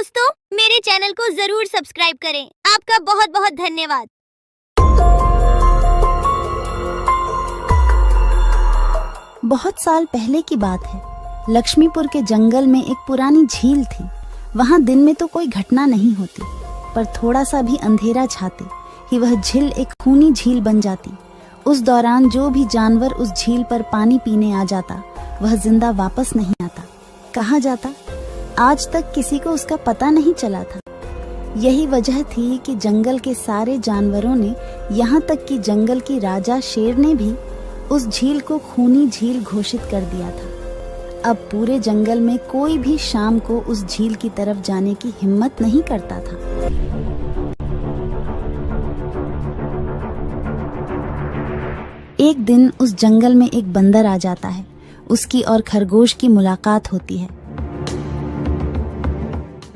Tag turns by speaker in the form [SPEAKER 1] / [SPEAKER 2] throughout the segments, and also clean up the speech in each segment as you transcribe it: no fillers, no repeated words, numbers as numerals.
[SPEAKER 1] दोस्तों, मेरे चैनल को जरूर सब्सक्राइब करें। आपका बहुत बहुत धन्यवाद।
[SPEAKER 2] बहुत साल पहले की बात है। लक्ष्मीपुर के जंगल में एक पुरानी झील थी। वहां दिन में तो कोई घटना नहीं होती, पर थोड़ा सा भी अंधेरा छाते ही वह झील एक खूनी झील बन जाती। उस दौरान जो भी जानवर उस झील पर पानी पीने आ जाता, वह जिंदा वापस नहीं आता। कहाँ जाता, आज तक किसी को उसका पता नहीं चला था। यही वजह थी कि जंगल के सारे जानवरों ने, यहाँ तक कि जंगल की राजा शेर ने भी उस झील को खूनी झील घोषित कर दिया था। अब पूरे जंगल में कोई भी शाम को उस झील की तरफ जाने की हिम्मत नहीं करता था। एक दिन उस जंगल में एक बंदर आ जाता है। उसकी और खरगोश की मुलाकात होती है।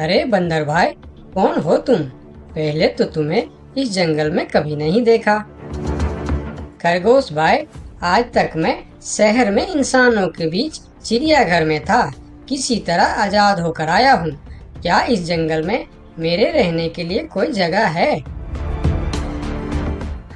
[SPEAKER 3] अरे बंदर भाई, कौन हो तुम? पहले तो तुम्हें इस जंगल में कभी नहीं देखा। खरगोश भाई, आज तक मैं शहर में इंसानों के बीच चिड़ियाघर में था। किसी तरह आजाद होकर आया हूँ। क्या इस जंगल में मेरे रहने के लिए कोई जगह है?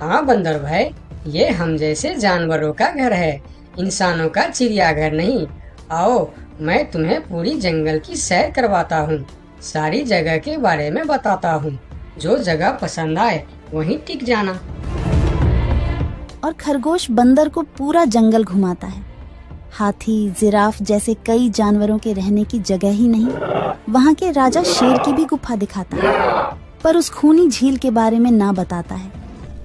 [SPEAKER 3] हाँ बंदर भाई, ये हम जैसे जानवरों का घर है, इंसानों का चिड़ियाघर नहीं। आओ, मैं तुम्हें पूरी जंगल की सैर करवाता हूँ, सारी जगह के बारे में बताता हूँ। जो जगह पसंद आए वहीं टिक जाना।
[SPEAKER 2] और खरगोश बंदर को पूरा जंगल घुमाता है। हाथी, जिराफ जैसे कई जानवरों के रहने की जगह ही नहीं, वहाँ के राजा शेर की भी गुफा दिखाता है, पर उस खूनी झील के बारे में ना बताता है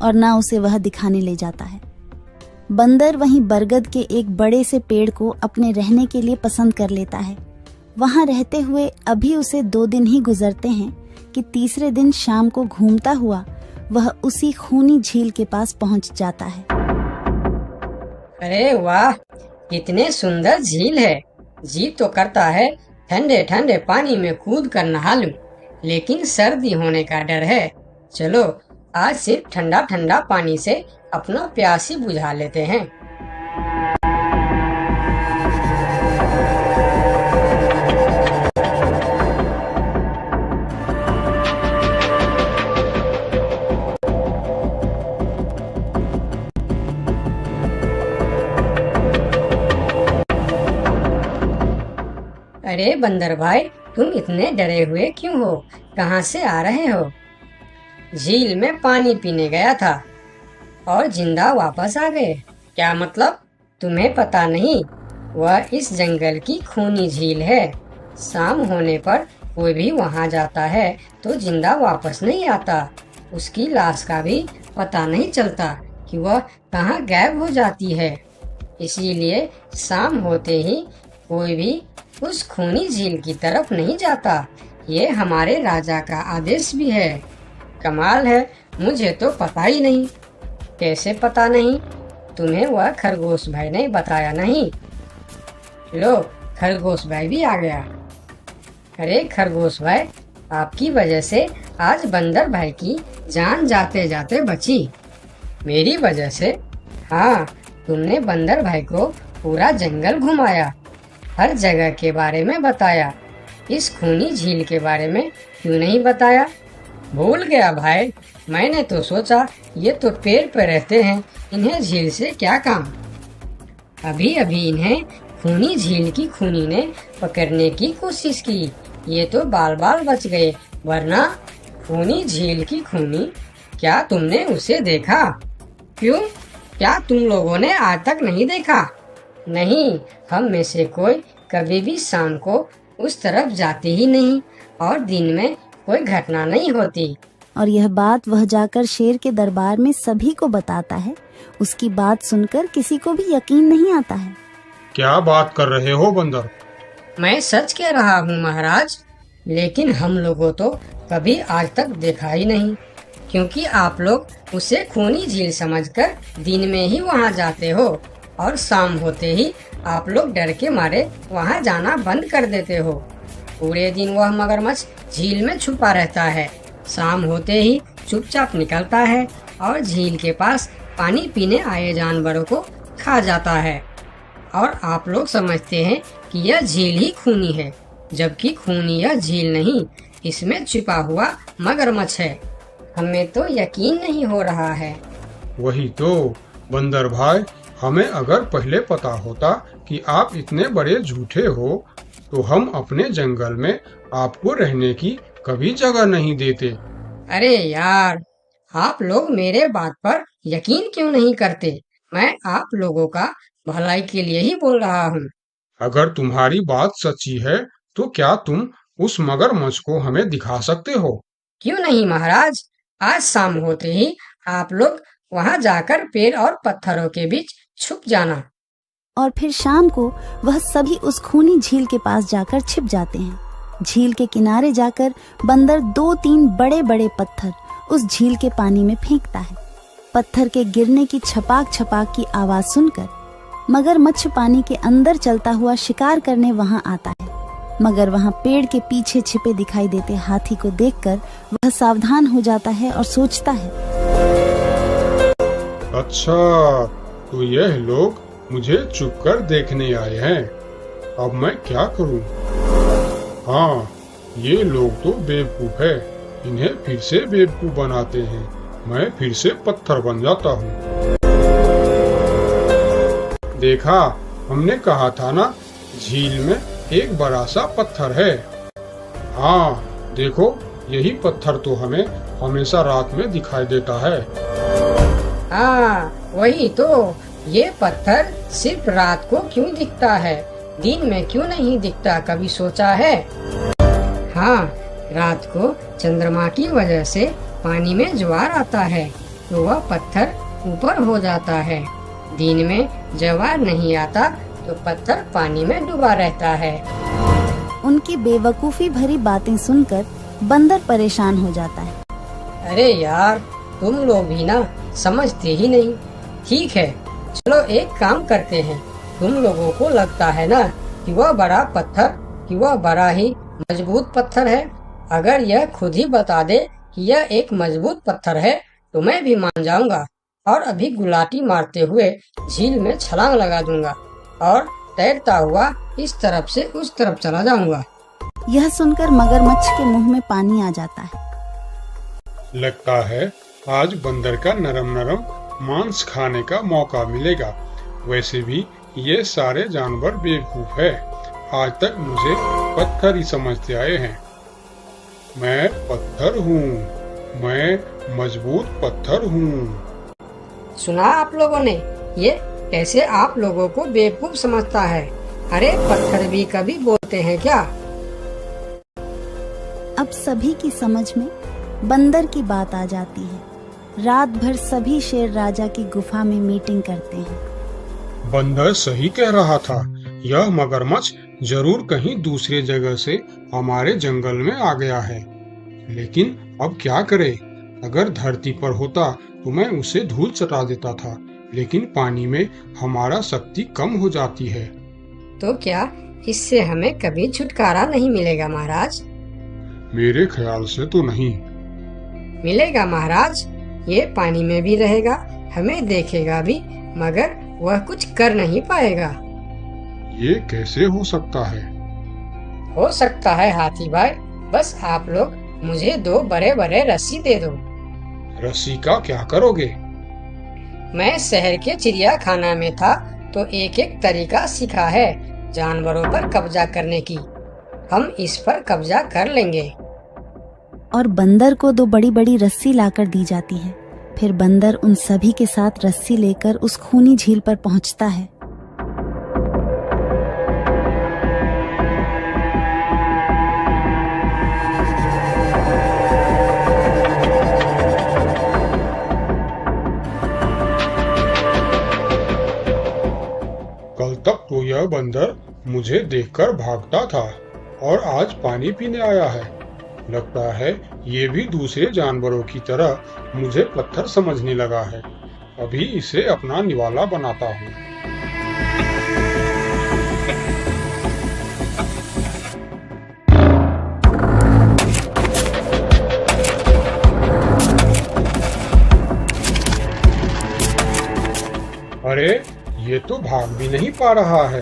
[SPEAKER 2] और ना उसे वह दिखाने ले जाता है। बंदर वहीं बरगद के एक बड़े से पेड़ को अपने रहने के लिए पसंद कर लेता है। वहां रहते हुए अभी उसे 2 दिन ही गुजरते हैं कि तीसरे दिन शाम को घूमता हुआ वह उसी खूनी झील के पास पहुंच जाता है।
[SPEAKER 3] अरे वाह, कितने सुंदर झील है। जी तो करता है ठंडे ठंडे पानी में कूद कर नहा लूं, लेकिन सर्दी होने का डर है। चलो, आज सिर्फ ठंडा ठंडा पानी से अपना प्यास ही बुझा लेते हैं। अरे बंदर भाई, तुम इतने डरे हुए क्यों हो? कहाँ से आ रहे हो? झील में पानी पीने गया था और जिंदा वापस आ गए। क्या मतलब? तुम्हें पता नहीं? वह इस जंगल की खूनी झील है। शाम होने पर कोई भी वहां जाता है तो जिंदा वापस नहीं आता। उसकी लाश का भी पता नहीं चलता कि वह कहाँ गायब हो जाती है। इसीलिए शाम होते ही कोई भी उस खूनी झील की तरफ नहीं जाता। ये हमारे राजा का आदेश भी है। कमाल है, मुझे तो पता ही नहीं। कैसे पता नहीं? तुम्हें वह खरगोश भाई ने बताया नहीं? लो, खरगोश भाई भी आ गया। अरे खरगोश भाई, आपकी वजह से आज बंदर भाई की जान जाते जाते बची। मेरी वजह से? हाँ, तुमने बंदर भाई को पूरा जंगल घुमाया, हर जगह के बारे में बताया। इस खूनी झील के बारे में क्यों नहीं बताया? भूल गया भाई, मैंने तो सोचा ये तो पेड़ पर रहते हैं, इन्हें झील से क्या काम। अभी अभी इन्हें खूनी झील की खूनी ने पकड़ने की कोशिश की, ये तो बाल बाल बच गए, वरना खूनी झील की खूनी, क्या तुमने उसे देखा? क्यों, क्या तुम लोगों ने आज तक नहीं देखा? नहीं, हम में से कोई कभी भी शाम को उस तरफ जाते ही नहीं और दिन में कोई घटना नहीं होती।
[SPEAKER 2] और यह बात वह जाकर शेर के दरबार में सभी को बताता है। उसकी बात सुनकर किसी को भी यकीन नहीं आता है।
[SPEAKER 4] क्या बात कर रहे हो बंदर?
[SPEAKER 3] मैं सच कह रहा हूँ महाराज, लेकिन हम लोगों तो कभी आज तक देखा ही नहीं, क्योंकि आप लोग उसे खूनी झील समझकर दिन में ही वहाँ जाते हो और शाम होते ही आप लोग डर के मारे वहाँ जाना बंद कर देते हो। पूरे दिन वह मगरमच्छ झील में छुपा रहता है, शाम होते ही चुपचाप निकलता है और झील के पास पानी पीने आए जानवरों को खा जाता है। और आप लोग समझते हैं कि यह झील ही खूनी है, जबकि खूनी यह झील नहीं, इसमें छिपा हुआ मगरमच्छ है। हमें तो यकीन नहीं हो रहा है।
[SPEAKER 4] वही तो बंदर भाई, हमें अगर पहले पता होता कि आप इतने बड़े झूठे हो तो हम अपने जंगल में आपको रहने की कभी जगह नहीं देते।
[SPEAKER 3] अरे यार, आप लोग मेरे बात पर यकीन क्यों नहीं करते? मैं आप लोगों का भलाई के लिए ही बोल रहा हूँ।
[SPEAKER 4] अगर तुम्हारी बात सच्ची है तो क्या तुम उस मगरमच्छ को हमें दिखा सकते हो?
[SPEAKER 3] क्यों नहीं महाराज, आज शाम होते ही आप लोग वहाँ जाकर पेड़ और पत्थरों के बीच छुप जाना।
[SPEAKER 2] और फिर शाम को वह सभी उस खूनी झील के पास जाकर छिप जाते हैं। झील के किनारे जाकर बंदर 2-3 बड़े बड़े पत्थर उस झील के पानी में फेंकता है। पत्थर के गिरने की छपाक छपाक की आवाज सुनकर मगरमच्छ पानी के अंदर चलता हुआ शिकार करने वहां आता है। मगर वहां पेड़ के पीछे छिपे दिखाई देते हाथी को देखकर वह सावधान हो जाता है और सोचता है,
[SPEAKER 4] अच्छा, तो यह लोग मुझे छुप कर देखने आए हैं। अब मैं क्या करूं? हाँ, ये लोग तो बेवकूफ है। इन्हें फिर से बेवकूफ बनाते हैं। मैं फिर से पत्थर बन जाता हूँ। देखा, हमने कहा था ना, झील में एक बड़ा सा पत्थर है। हाँ, देखो, यही पत्थर तो हमें हमेशा रात में दिखाई देता है।
[SPEAKER 3] हाँ, वही तो। ये पत्थर सिर्फ रात को क्यों दिखता है, दिन में क्यों नहीं दिखता, कभी सोचा है? हाँ, रात को चंद्रमा की वजह से पानी में ज्वार आता है तो वह पत्थर ऊपर हो जाता है। दिन में ज्वार नहीं आता तो पत्थर पानी में डूबा रहता है।
[SPEAKER 2] उनकी बेवकूफी भरी बातें सुनकर बंदर परेशान हो जाता है।
[SPEAKER 3] अरे यार, तुम लोग भी ना समझते ही नहीं। ठीक है, चलो एक काम करते हैं। तुम लोगों को लगता है ना कि वह बड़ा पत्थर, कि वह बड़ा ही मजबूत पत्थर है। अगर यह खुद ही बता दे कि यह एक मजबूत पत्थर है तो मैं भी मान जाऊंगा और अभी गुलाटी मारते हुए झील में छलांग लगा दूंगा और तैरता हुआ इस तरफ से उस तरफ चला जाऊंगा।
[SPEAKER 2] यह सुनकर मगरमच्छ के मुंह में पानी आ जाता है।
[SPEAKER 4] लगता है आज बंदर का नरम नरम मांस खाने का मौका मिलेगा। वैसे भी ये सारे जानवर बेवकूफ है। आज तक मुझे पत्थर ही समझते आए हैं। मैं पत्थर हूँ, मैं मजबूत पत्थर हूँ।
[SPEAKER 3] सुना आप लोगों ने? ये कैसे आप लोगों को बेवकूफ समझता है? अरे पत्थर भी कभी बोलते हैं क्या?
[SPEAKER 2] अब सभी की समझ में बंदर की बात आ जाती है। रात भर सभी शेर राजा की गुफा में मीटिंग करते हैं।
[SPEAKER 4] बंदर सही कह रहा था। यह मगरमच्छ जरूर कहीं दूसरे जगह से हमारे जंगल में आ गया है। लेकिन अब क्या करे? अगर धरती पर होता तो मैं उसे धूल चटा देता था, लेकिन पानी में हमारा शक्ति कम हो जाती है।
[SPEAKER 3] तो क्या इससे हमें कभी छुटकारा नहीं मिलेगा महाराज?
[SPEAKER 4] मेरे ख्याल से तो नहीं।
[SPEAKER 3] मिलेगा महाराज। ये पानी में भी रहेगा, हमें देखेगा भी, मगर वह कुछ कर नहीं पाएगा।
[SPEAKER 4] ये कैसे हो सकता है?
[SPEAKER 3] हो सकता है हाथी भाई। बस आप लोग मुझे 2 बड़े बड़े रस्सी दे दो।
[SPEAKER 4] रस्सी का क्या करोगे?
[SPEAKER 3] मैं शहर के चिड़ियाखाना में था तो एक एक तरीका सीखा है जानवरों पर कब्जा करने की। हम इस पर कब्जा कर लेंगे।
[SPEAKER 2] और बंदर को 2 बड़ी बड़ी रस्सी लाकर दी जाती है। फिर बंदर उन सभी के साथ रस्सी लेकर उस खूनी झील पर पहुंचता है।
[SPEAKER 4] कल तक तो यह बंदर मुझे देखकर भागता था और आज पानी पीने आया है। लगता है ये भी दूसरे जानवरों की तरह मुझे पत्थर समझने लगा है। अभी इसे अपना निवाला बनाता हूँ। अरे, ये तो भाग भी नहीं पा रहा है।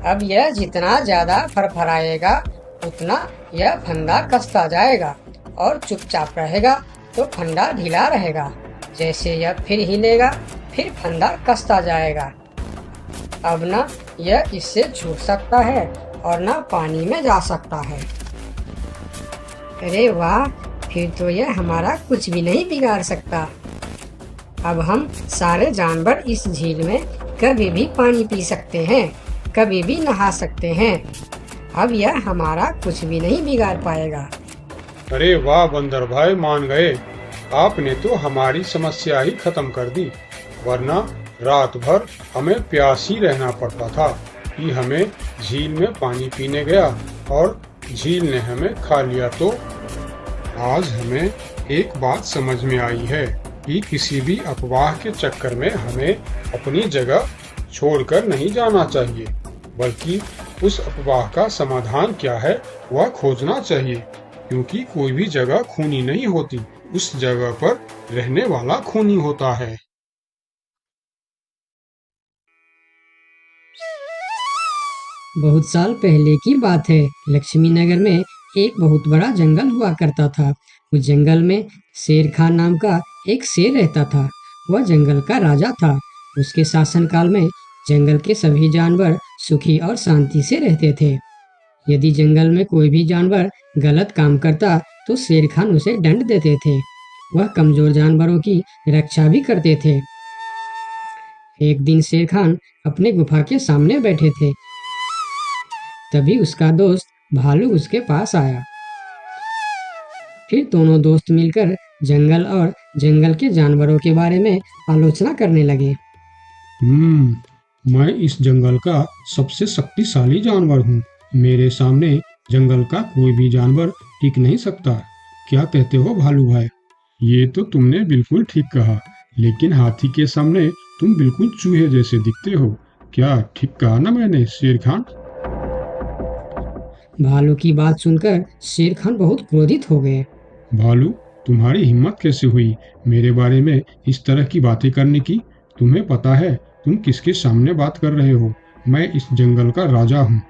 [SPEAKER 3] अब यह जितना ज्यादा फरफराएगा उतना यह फंदा कसता जाएगा और चुपचाप रहेगा तो फंदा ढीला रहेगा। जैसे यह फिर हिलेगा फिर फंदा कसता जाएगा। अब ना यह इससे छूट सकता है और ना पानी में जा सकता है। अरे वाह, फिर तो यह हमारा कुछ भी नहीं बिगाड़ सकता। अब हम सारे जानवर इस झील में कभी भी पानी पी सकते हैं, कभी भी नहा सकते हैं। अब यह हमारा कुछ भी नहीं बिगाड़ पाएगा।
[SPEAKER 4] अरे वाह बंदर भाई, मान गए। आपने तो हमारी समस्या ही खत्म कर दी, वरना रात भर हमें प्यास ही रहना पड़ता था कि हमें झील में पानी पीने गया और झील ने हमें खा लिया। तो आज हमें एक बात समझ में आई है कि किसी भी अफवाह के चक्कर में हमें अपनी जगह छोड़कर नहीं जाना चाहिए, बल्कि उस अफवाह का समाधान क्या है वह खोजना चाहिए, क्योंकि कोई भी जगह खूनी नहीं होती, उस जगह पर रहने वाला खूनी होता है।
[SPEAKER 3] बहुत साल पहले की बात है। लक्ष्मी नगर में एक बहुत बड़ा जंगल हुआ करता था। उस जंगल में शेर खान नाम का एक शेर रहता था। वह जंगल का राजा था। उसके शासनकाल में जंगल के सभी जानवर सुखी और शांति से रहते थे। यदि जंगल में कोई भी जानवर गलत काम करता तो शेर खान उसे दंड देते थे। वह कमजोर जानवरों की रक्षा भी करते थे। एक दिन शेर खान अपने गुफा के सामने बैठे थे। तभी उसका दोस्त भालू उसके पास आया। फिर दोनों दोस्त मिलकर जंगल और जंगल के जानवरों के बारे में आलोचना करने लगे।
[SPEAKER 4] मैं इस जंगल का सबसे शक्तिशाली जानवर हूँ। मेरे सामने जंगल का कोई भी जानवर टिक नहीं सकता। क्या कहते हो भालू भाई? ये तो तुमने बिल्कुल ठीक कहा, लेकिन हाथी के सामने तुम बिल्कुल चूहे जैसे दिखते हो। क्या ठीक कहा ना मैंने शेर खान?
[SPEAKER 3] भालू की बात सुनकर शेर खान बहुत क्रोधित हो गए।
[SPEAKER 4] भालू, तुम्हारी हिम्मत कैसे हुई मेरे बारे में इस तरह की बातें करने की? तुम्हें पता है तुम किसके सामने बात कर रहे हो? मैं इस जंगल का राजा हूँ।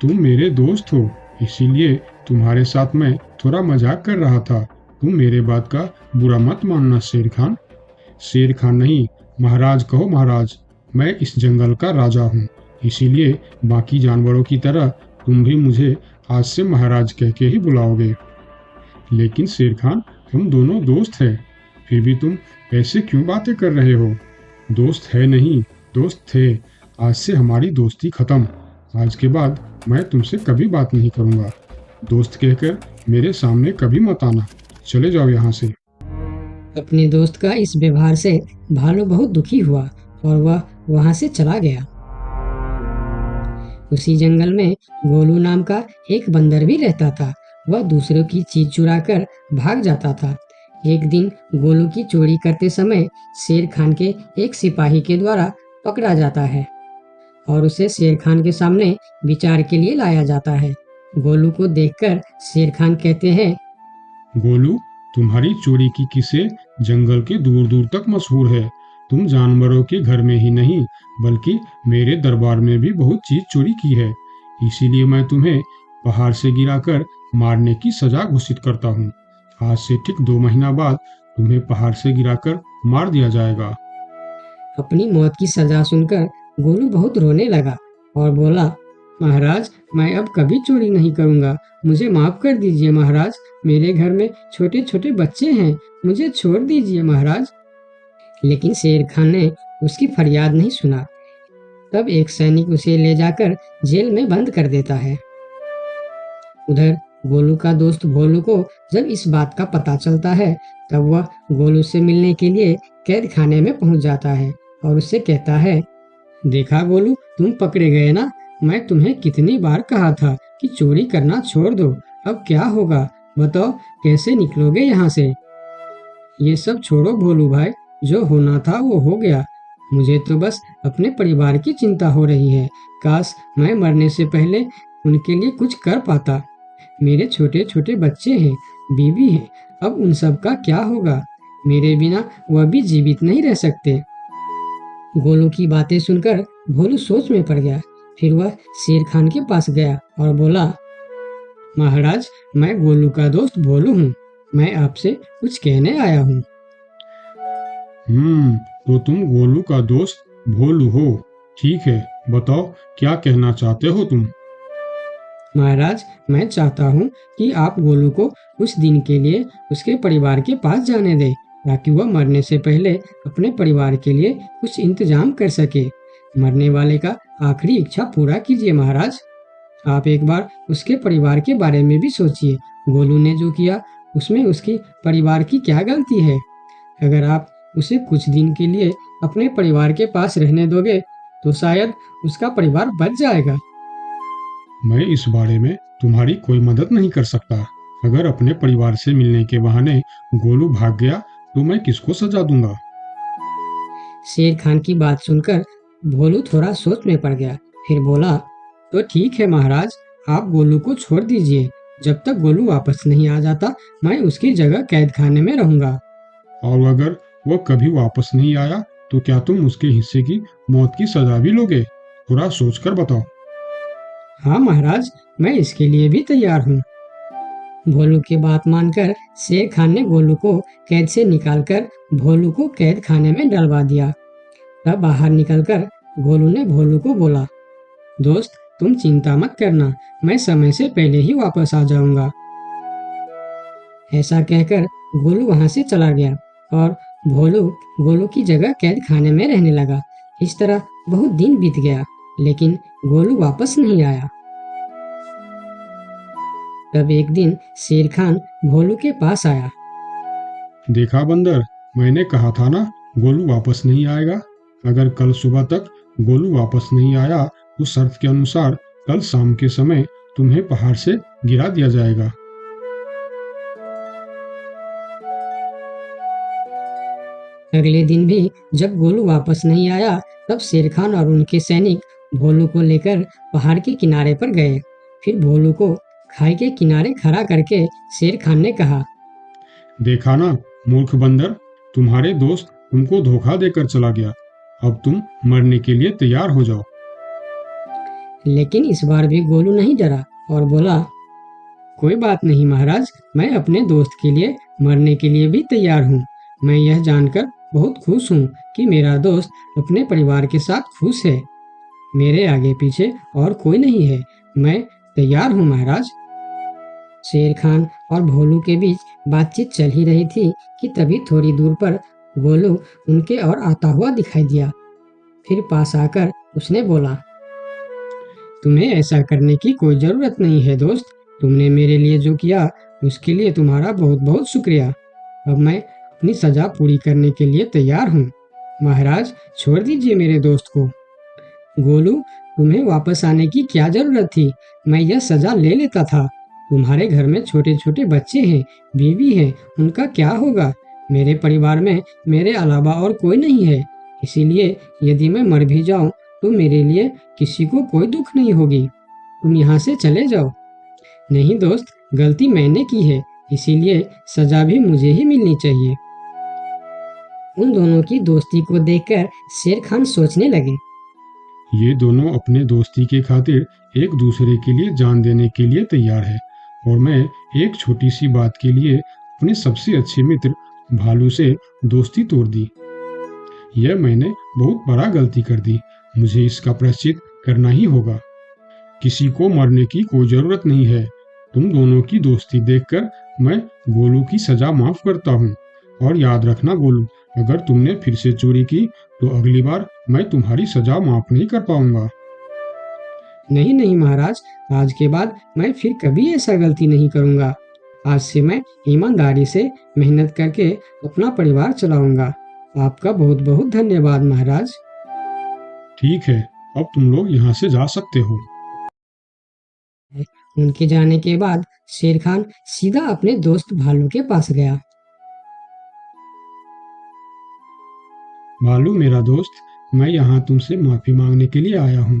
[SPEAKER 4] तुम मेरे दोस्त हो, इसीलिए तुम्हारे साथ मैं थोड़ा मजाक कर रहा था। तुम मेरे बात का बुरा मत मानना शेर खान। शेर खान नहीं, महाराज कहो महाराज। मैं इस जंगल का राजा हूँ, इसीलिए बाकी जानवरों की तरह तुम भी मुझे आज से महाराज कह के ही बुलाओगे। लेकिन शेर खान, हम दोनों दोस्त हैं, फिर भी तुम ऐसे क्यों बातें कर रहे हो? दोस्त है नहीं, दोस्त थे। आज से हमारी दोस्ती खत्म। आज के बाद मैं तुमसे कभी बात नहीं करूँगा। दोस्त कहकर मेरे सामने कभी मत आना। चले जाओ यहाँ से।
[SPEAKER 3] अपने दोस्त का इस व्यवहार से भालू बहुत दुखी हुआ और वह वहाँ से चला गया। उसी जंगल में गोलू नाम का एक बंदर भी रहता था। वह दूसरों की चीज चुरा कर भाग जाता था। एक दिन गोलू की चोरी करते समय शेर खान के एक सिपाही के द्वारा पकड़ा जाता है और उसे शेर खान के सामने विचार के लिए लाया जाता है। गोलू को देखकर शेर खान कहते हैं,
[SPEAKER 4] गोलू, तुम्हारी चोरी की किस्से जंगल के दूर दूर तक मशहूर है। तुम जानवरों के घर में ही नहीं बल्कि मेरे दरबार में भी बहुत चीज चोरी की है। इसीलिए मैं तुम्हें पहाड़ से गिराकर मारने की सजा घोषित करता हूँ। आज से ठीक 2 महीना बाद तुम्हें पहाड़ से गिराकर मार दिया जाएगा।
[SPEAKER 3] अपनी मौत की सजा सुनकर गोलू बहुत रोने लगा और बोला, महाराज, मैं अब कभी चोरी नहीं करूँगा। मुझे माफ कर दीजिए महाराज। मेरे घर में छोटे छोटे बच्चे हैं, मुझे छोड़ दीजिए महाराज। लेकिन शेर खान ने उसकी फरियाद नहीं सुना। तब एक सैनिक उसे ले जाकर जेल में बंद कर देता है। उधर गोलू का दोस्त भोलू को जब इस बात का पता चलता है तब वह गोलू से मिलने के लिए कैद खाने में पहुंच जाता है और उससे कहता है, देखा गोलू, तुम पकड़े गए ना। मैं तुम्हें कितनी बार कहा था कि चोरी करना छोड़ दो। अब क्या होगा बताओ, कैसे निकलोगे यहाँ से? ये सब छोड़ो भोलू भाई, जो होना था वो हो गया। मुझे तो बस अपने परिवार की चिंता हो रही है। काश मैं मरने से पहले उनके लिए कुछ कर पाता। मेरे छोटे छोटे बच्चे हैं, बीवी है, अब उन सब का क्या होगा? मेरे बिना वह भी जीवित नहीं रह सकते। गोलू की बातें सुनकर भोलू सोच में पड़ गया। फिर वह शेर खान के पास गया और बोला, महाराज, मैं गोलू का दोस्त भोलू हूँ। मैं आपसे कुछ कहने आया हूँ।
[SPEAKER 4] तो तुम गोलू का दोस्त भोलू हो। ठीक है, बताओ क्या कहना चाहते हो तुम।
[SPEAKER 3] महाराज, मैं चाहता हूँ कि आप गोलू को कुछ दिन के लिए उसके परिवार के पास जाने दें, ताकि वह मरने से पहले अपने परिवार के लिए कुछ इंतजाम कर सके। मरने वाले का आखिरी इच्छा पूरा कीजिए महाराज। आप एक बार उसके परिवार के बारे में भी सोचिए। गोलू ने जो किया उसमें उसके परिवार की क्या गलती है? अगर आप उसे कुछ दिन के लिए अपने परिवार के पास रहने दोगे तो शायद उसका परिवार बच जाएगा।
[SPEAKER 4] मैं इस बारे में तुम्हारी कोई मदद नहीं कर सकता। अगर अपने परिवार से मिलने के बहाने गोलू भाग गया तो मैं किसको सजा दूंगा?
[SPEAKER 3] शेर खान की बात सुनकर भोलू थोड़ा सोच में पड़ गया। फिर बोला, तो ठीक है महाराज, आप गोलू को छोड़ दीजिए। जब तक गोलू वापस नहीं आ जाता मैं उसकी जगह कैद खाने में रहूंगा।
[SPEAKER 4] और अगर वह कभी वापस नहीं आया तो क्या तुम उसके हिस्से की मौत की सजा भी लोगे? थोड़ा सोचकर बताओ।
[SPEAKER 3] हाँ महाराज, मैं इसके लिए भी तैयार हूँ। भोलू की बात मानकर शेर खान ने गोलू को कैद से निकालकर भोलू को कैद खाने में डलवा दिया। तब बाहर निकलकर गोलू ने भोलू को बोला, दोस्त, तुम चिंता मत करना, मैं समय से पहले ही वापस आ जाऊंगा। ऐसा कहकर गोलू वहां से चला गया और भोलू गोलू की जगह कैद खाने में रहने लगा। इस तरह बहुत दिन बीत गया, लेकिन गोलू वापस नहीं आया। तब एक दिन शेर खान भोलू के पास आया।
[SPEAKER 4] देखा बंदर, मैंने कहा था ना गोलू वापस नहीं आएगा। अगर कल सुबह तक गोलू वापस नहीं आया तो शर्त के अनुसार कल शाम के समय तुम्हें पहाड़ से गिरा दिया जाएगा।
[SPEAKER 3] अगले दिन भी जब गोलू वापस नहीं आया तब शेर खान और उनके सैनिक भोलू को लेकर पहाड़ के किनारे पर गए। फिर भोलू को खाई के किनारे खड़ा करके शेर खान ने कहा,
[SPEAKER 4] देखा ना मूर्ख बंदर, तुम्हारे दोस्त तुमको धोखा देकर चला गया। अब तुम मरने के लिए तैयार हो जाओ।
[SPEAKER 3] लेकिन इस बार भी गोलू नहीं डरा और बोला, कोई बात नहीं महाराज, मैं अपने दोस्त के लिए मरने के लिए भी तैयार हूँ। मैं यह जानकर बहुत खुश हूँ कि मेरा दोस्त अपने परिवार के साथ खुश है। मेरे आगे पीछे और कोई नहीं है। मैं तैयार हूँ महाराज। शेर खान और भोलू के बीच बातचीत चल ही रही थी कि तभी थोड़ी दूर पर गोलू उनके और आता हुआ दिखाई दिया। फिर पास आकर उसने बोला, तुम्हें ऐसा करने की कोई जरूरत नहीं है दोस्त। तुमने मेरे लिए जो किया उसके लिए तुम्हारा बहुत बहुत शुक्रिया। अब मैं अपनी सजा पूरी करने के लिए तैयार हूँ। महाराज, छोड़ दीजिए मेरे दोस्त को। गोलू, तुम्हें वापस आने की क्या जरूरत थी? मैं यह सजा ले लेता था। तुम्हारे घर में छोटे छोटे बच्चे हैं, बीवी है, उनका क्या होगा? मेरे परिवार में मेरे अलावा और कोई नहीं है। इसीलिए यदि मैं मर भी जाऊं तो मेरे लिए किसी को कोई दुख नहीं होगी। तुम यहाँ से चले जाओ। नहीं दोस्त, गलती मैंने की है, इसीलिए सजा भी मुझे ही मिलनी चाहिए। उन दोनों की दोस्ती को देखकर शेर खान सोचने लगे,
[SPEAKER 4] ये दोनों अपने दोस्ती के खातिर एक दूसरे के लिए जान देने के लिए तैयार है, और मैं एक छोटी सी बात के लिए अपने सबसे अच्छे मित्र भालू से दोस्ती तोड़ दी। यह मैंने बहुत बड़ा गलती कर दी। मुझे इसका प्रायश्चित करना ही होगा। किसी को मरने की कोई जरूरत नहीं है। तुम दोनों की दोस्ती देखकर मैं गोलू की सजा माफ करता हूँ। और याद रखना गोलू, अगर तुमने फिर से चोरी की तो अगली बार मैं तुम्हारी सजा माफ नहीं कर पाऊंगा।
[SPEAKER 3] नहीं नहीं महाराज, आज के बाद मैं फिर कभी ऐसा गलती नहीं करूंगा। आज से मैं ईमानदारी से मेहनत करके अपना परिवार चलाऊंगा। आपका बहुत बहुत धन्यवाद महाराज।
[SPEAKER 4] ठीक है, अब तुम लोग यहाँ से जा सकते हो।
[SPEAKER 3] उनके जाने के बाद शेर खान सीधा अपने दोस्त भालू के पास गया।
[SPEAKER 4] भालू मेरा दोस्त, मैं यहाँ तुमसे माफी मांगने के लिए आया हूँ।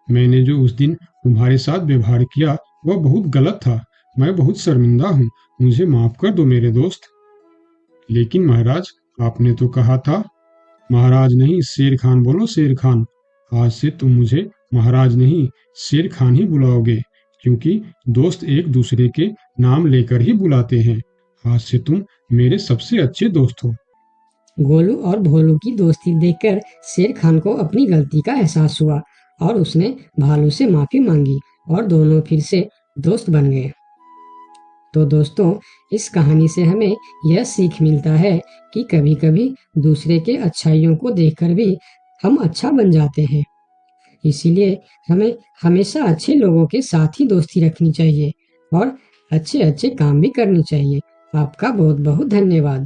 [SPEAKER 4] मैंने जो उस दिन तुम्हारे साथ व्यवहार किया वह बहुत गलत था। मैं बहुत शर्मिंदा हूँ। मुझे माफ कर दो मेरे दोस्त। लेकिन महाराज, आपने तो कहा था। महाराज नहीं, शेर खान बोलो, शेर खान। आज से तुम मुझे महाराज नहीं शेर खान ही बुलाओगे, क्योंकि दोस्त एक दूसरे के नाम लेकर ही बुलाते हैं। आज से तुम मेरे सबसे अच्छे दोस्त हो।
[SPEAKER 3] गोलू और भोलू की दोस्ती देखकर शेर खान को अपनी गलती का एहसास हुआ और उसने भालू से माफी मांगी और दोनों फिर से दोस्त बन गए। तो दोस्तों, इस कहानी से हमें यह सीख मिलता है कि कभी-कभी दूसरे के अच्छाइयों को देखकर भी हम अच्छा बन जाते हैं। इसीलिए हमें हमेशा अच्छे लोगों के साथ ही दोस्ती रखनी चाहिए और अच्छे-अच्छे काम भी करने चाहिए। आपका बहुत बहुत धन्यवाद।